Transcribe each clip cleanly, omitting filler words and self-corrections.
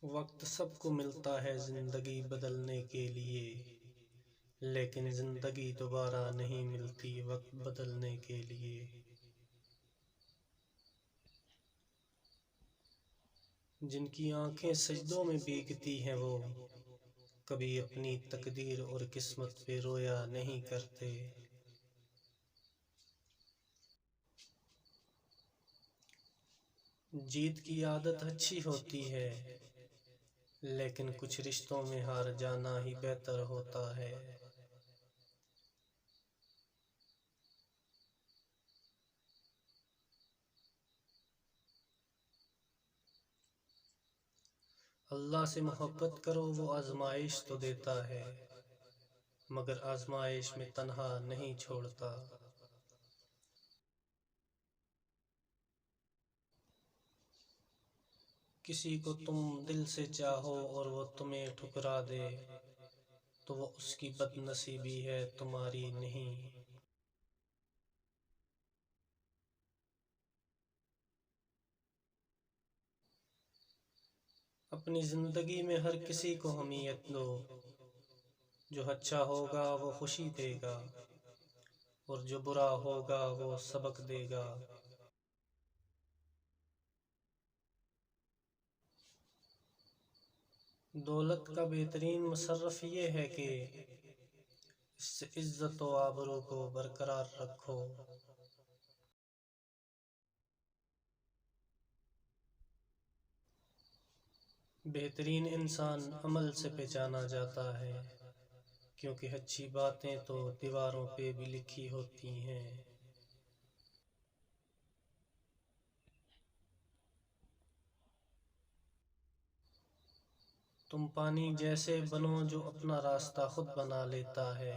وقت سب کو ملتا ہے زندگی بدلنے کے لیے، لیکن زندگی دوبارہ نہیں ملتی وقت بدلنے کے لیے۔ جن کی آنکھیں سجدوں میں بھیگتی ہیں وہ کبھی اپنی تقدیر اور قسمت پہ رویا نہیں کرتے۔ جیت کی عادت اچھی ہوتی ہے، لیکن کچھ رشتوں میں ہار جانا ہی بہتر ہوتا ہے۔ اللہ سے محبت کرو، وہ آزمائش تو دیتا ہے، مگر آزمائش میں تنہا نہیں چھوڑتا۔ کسی کو تم دل سے چاہو اور وہ تمہیں ٹھکرا دے تو وہ اس کی بد نصیبی ہے، تمہاری نہیں۔ اپنی زندگی میں ہر کسی کو اہمیت دو، جو اچھا ہوگا وہ خوشی دے گا، اور جو برا ہوگا وہ سبق دے گا۔ دولت کا بہترین مصرف یہ ہے کہ اس سے عزت و آبرو کو برقرار رکھو۔ بہترین انسان عمل سے پہچانا جاتا ہے، کیونکہ اچھی باتیں تو دیواروں پہ بھی لکھی ہوتی ہیں۔ تم پانی جیسے بنو جو اپنا راستہ خود بنا لیتا ہے،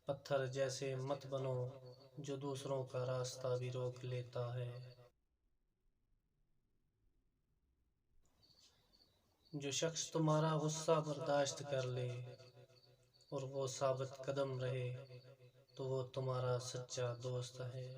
پتھر جیسے مت بنو جو دوسروں کا راستہ بھی روک لیتا ہے۔ جو شخص تمہارا غصہ برداشت کر لے اور وہ ثابت قدم رہے تو وہ تمہارا سچا دوست ہے۔